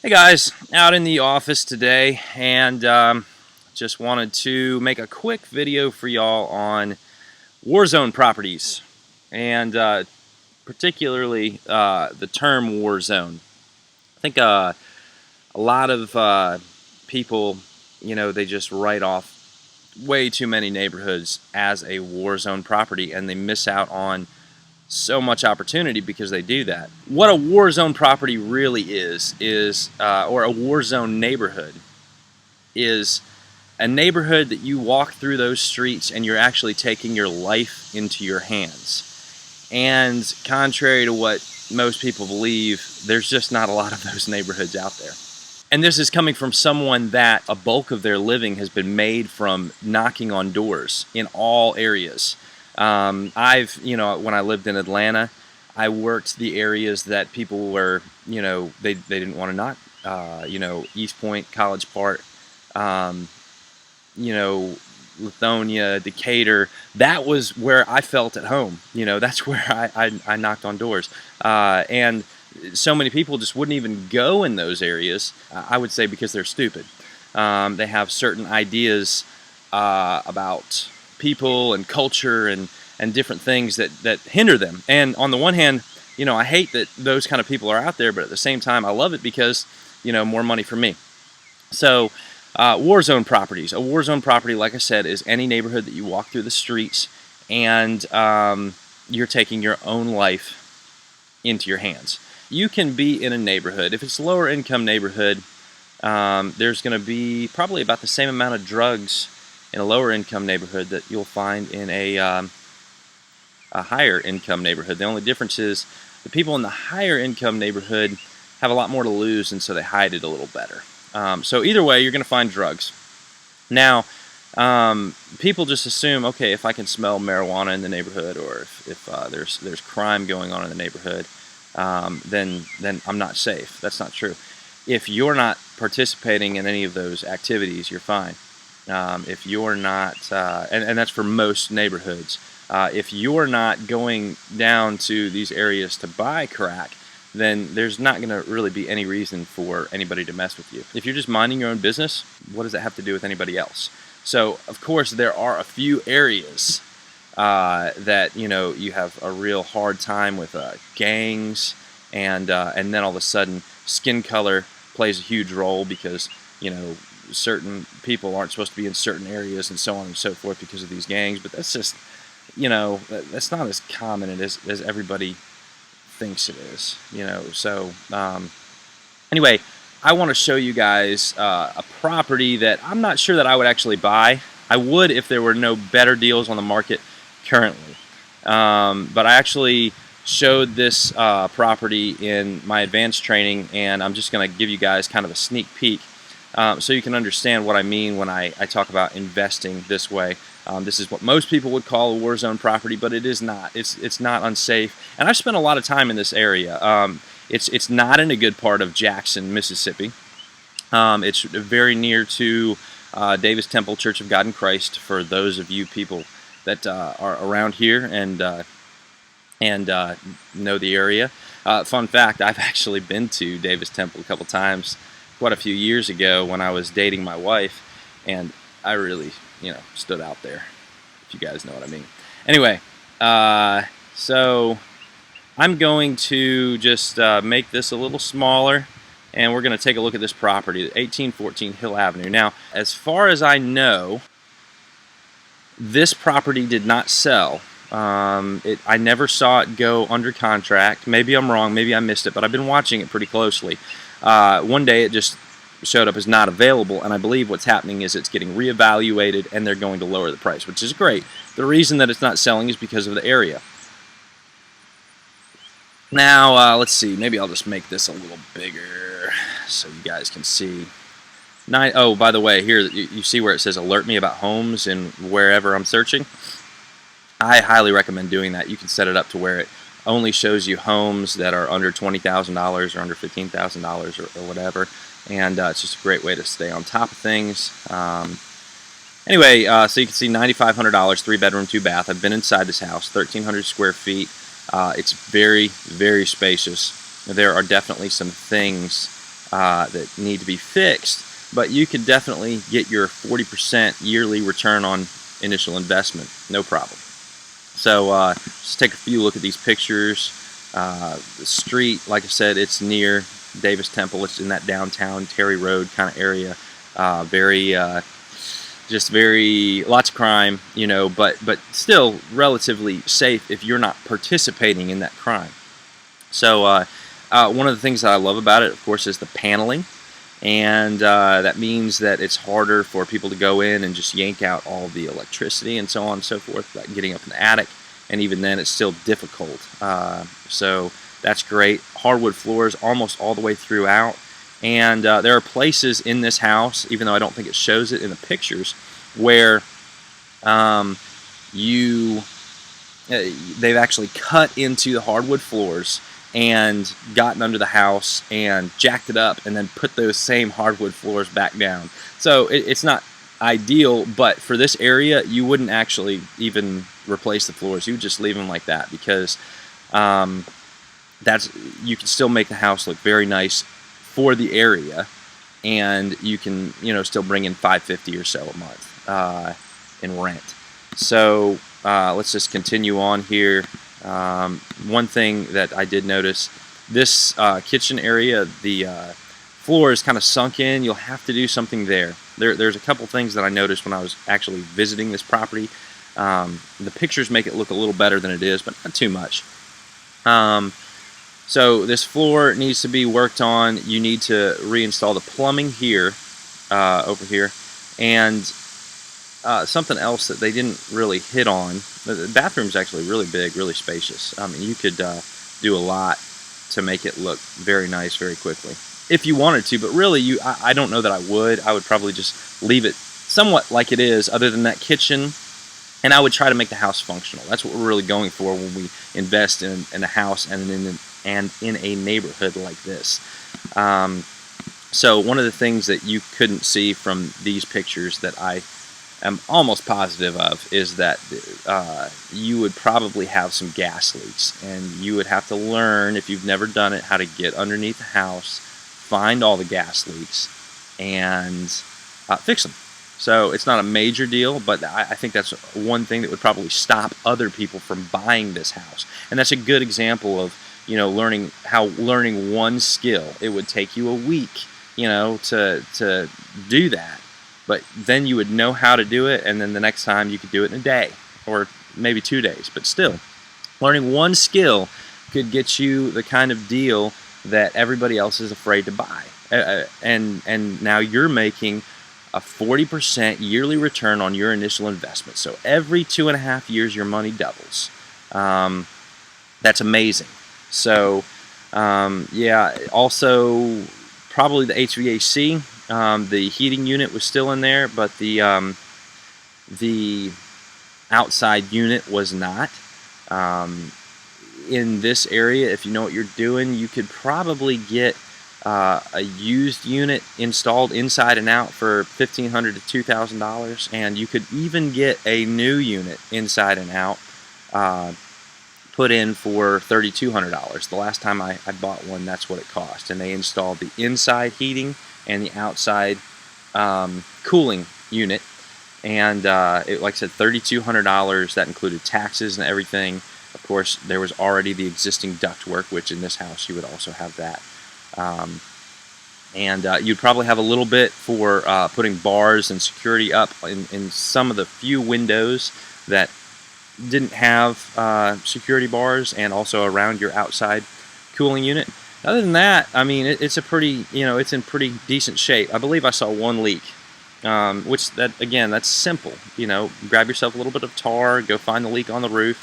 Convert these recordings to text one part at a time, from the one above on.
Hey guys, out in the office today, and just wanted to make a quick video for y'all on warzone properties, and particularly the term warzone. I think a lot of people, they just write off way too many neighborhoods as a warzone property, and they miss out on so much opportunity because they do that. What a war zone property really is or a war zone neighborhood is a neighborhood that you walk through those streets and you're actually taking your life into your hands. And contrary to what most people believe, there's just not a lot of those neighborhoods out there. And this is coming from someone that a bulk of their living has been made from knocking on doors in all areas. When I lived in Atlanta, I worked the areas that people were, they didn't want to knock. East Point, College Park, Lithonia, Decatur. That was where I felt at home. That's where I knocked on doors. And so many people just wouldn't even go in those areas, I would say, because they're stupid. They have certain ideas about people and culture and different things that hinder them. And on the one hand, I hate that those kind of people are out there, but at the same time, I love it because, more money for me. So, war zone properties. A war zone property, like I said, is any neighborhood that you walk through the streets and you're taking your own life into your hands. You can be in a neighborhood. If it's a lower income neighborhood, there's going to be probably about the same amount of drugs in a lower income neighborhood that you'll find in a higher income neighborhood. The only difference is the people in the higher income neighborhood have a lot more to lose, and so they hide it a little better. So either way, you're going to find drugs. Now, people just assume, okay, if I can smell marijuana in the neighborhood, or if there's crime going on in the neighborhood, then I'm not safe. That's not true. If you're not participating in any of those activities, you're fine. If you're not, and that's for most neighborhoods, if you're not going down to these areas to buy crack, then there's not going to really be any reason for anybody to mess with you. If you're just minding your own business, what does that have to do with anybody else? So, of course, there are a few areas that you have a real hard time with gangs, and then all of a sudden, skin color plays a huge role because certain people aren't supposed to be in certain areas and so on and so forth because of these gangs. But that's just, that's not as common as everybody thinks it is, So anyway, I want to show you guys a property that I'm not sure that I would actually buy. I would if there were no better deals on the market currently. But I actually showed this property in my advanced training, and I'm just going to give you guys kind of a sneak peek so you can understand what I mean when I talk about investing this way. This is what most people would call a war zone property, but it is not. It's not unsafe. And I've spent a lot of time in this area. It's not in a good part of Jackson, Mississippi. It's very near to Davis Temple Church of God in Christ, for those of you people that are around here and know the area. Fun fact, I've actually been to Davis Temple a couple times quite a few years ago when I was dating my wife, and I really, stood out there, if you guys know what I mean. Anyway, so I'm going to just make this a little smaller, and we're going to take a look at this property, 1814 Hill Avenue. Now, as far as I know, this property did not sell. I never saw it go under contract. Maybe I'm wrong, maybe I missed it, but I've been watching it pretty closely. One day it just showed up as not available, and I believe what's happening is it's getting reevaluated and they're going to lower the price, which is great. The reason that it's not selling is because of the area. Now, let's see, maybe I'll just make this a little bigger so you guys can see. Oh, by the way, here you see where it says alert me about homes and wherever I'm searching. I highly recommend doing that. You can set it up to where it only shows you homes that are under $20,000 or under $15,000 or whatever, and it's just a great way to stay on top of things. Anyway, so you can see $9,500, 3-bedroom, 2-bath. I've been inside this house, 1,300 square feet. It's very, very spacious. There are definitely some things that need to be fixed, but you could definitely get your 40% yearly return on initial investment, no problem. So just take a few look at these pictures. The street, like I said, it's near Davis Temple. It's in that downtown Terry Road kind of area. Just very lots of crime, but still relatively safe if you're not participating in that crime. So one of the things that I love about it, of course, is the paneling. And that means that it's harder for people to go in and just yank out all the electricity and so on and so forth, like getting up in the attic. And even then, it's still difficult. So that's great. Hardwood floors almost all the way throughout. And there are places in this house, even though I don't think it shows it in the pictures, where they've actually cut into the hardwood floors and gotten under the house and jacked it up and then put those same hardwood floors back down. So it's not ideal, but for this area, you wouldn't actually even replace the floors. You would just leave them like that, because you can still make the house look very nice for the area, and you can still bring in $550 or so a month in rent. So let's just continue on here. One thing that I did notice, this kitchen area, the floor is kind of sunk in. You'll have to do something there. There's a couple things that I noticed when I was actually visiting this property. The pictures make it look a little better than it is, but not too much. So this floor needs to be worked on. You need to reinstall the plumbing here, over here, and something else that they didn't really hit on. The bathroom's actually really big, really spacious. I mean, you could do a lot to make it look very nice very quickly if you wanted to, but really, I don't know that I would. I would probably just leave it somewhat like it is, other than that kitchen, and I would try to make the house functional. That's what we're really going for when we invest in a house and in a neighborhood like this. So one of the things that you couldn't see from these pictures that I am almost positive of is that you would probably have some gas leaks, and you would have to learn, if you've never done it, how to get underneath the house, find all the gas leaks, and fix them. So it's not a major deal, but I think that's one thing that would probably stop other people from buying this house. And that's a good example of learning one skill. It would take you a week to do that, but then you would know how to do it, and then the next time you could do it in a day or maybe 2 days. But still, learning one skill could get you the kind of deal that everybody else is afraid to buy. And now you're making a 40% yearly return on your initial investment. So every 2.5 years, your money doubles. That's amazing. So yeah, also probably the HVAC. The heating unit was still in there, but the outside unit was not. In this area, if you know what you're doing, you could probably get a used unit installed inside and out for $1,500 to $2,000, and you could even get a new unit inside and out put in for $3,200. The last time I bought one, that's what it cost, and they installed the inside heating and the outside cooling unit, and it, like I said, $3,200. That included taxes and everything. Of course, there was already the existing ductwork, which in this house you would also have that. And you'd probably have a little bit for putting bars and security up in some of the few windows that didn't have security bars, and also around your outside cooling unit. Other than that, I mean, it's a pretty, it's in pretty decent shape. I believe I saw one leak, which that's simple. Grab yourself a little bit of tar, go find the leak on the roof,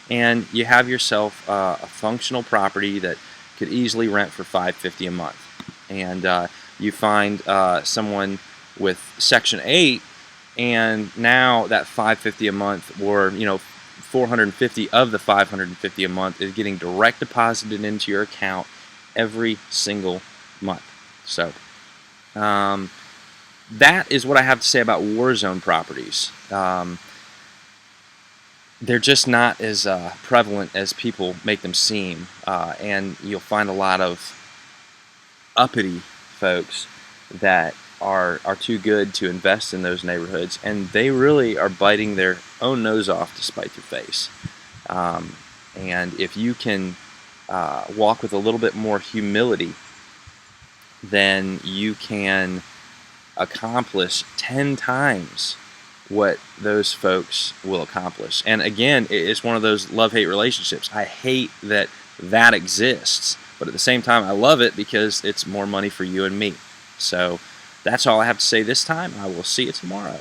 and you have yourself a functional property that could easily rent for $550 a month. And you find someone with Section 8, and now that $550 a month, or $450 of the $550 a month is getting direct deposited into your account every single month. So that is what I have to say about warzone properties. They're just not as prevalent as people make them seem, and you'll find a lot of uppity folks that are too good to invest in those neighborhoods, and they really are biting their own nose off to spite their face. And if you can walk with a little bit more humility, then you can accomplish 10 times what those folks will accomplish. And again, it's one of those love-hate relationships. I hate that that exists, but at the same time, I love it because it's more money for you and me. So that's all I have to say this time. I will see you tomorrow.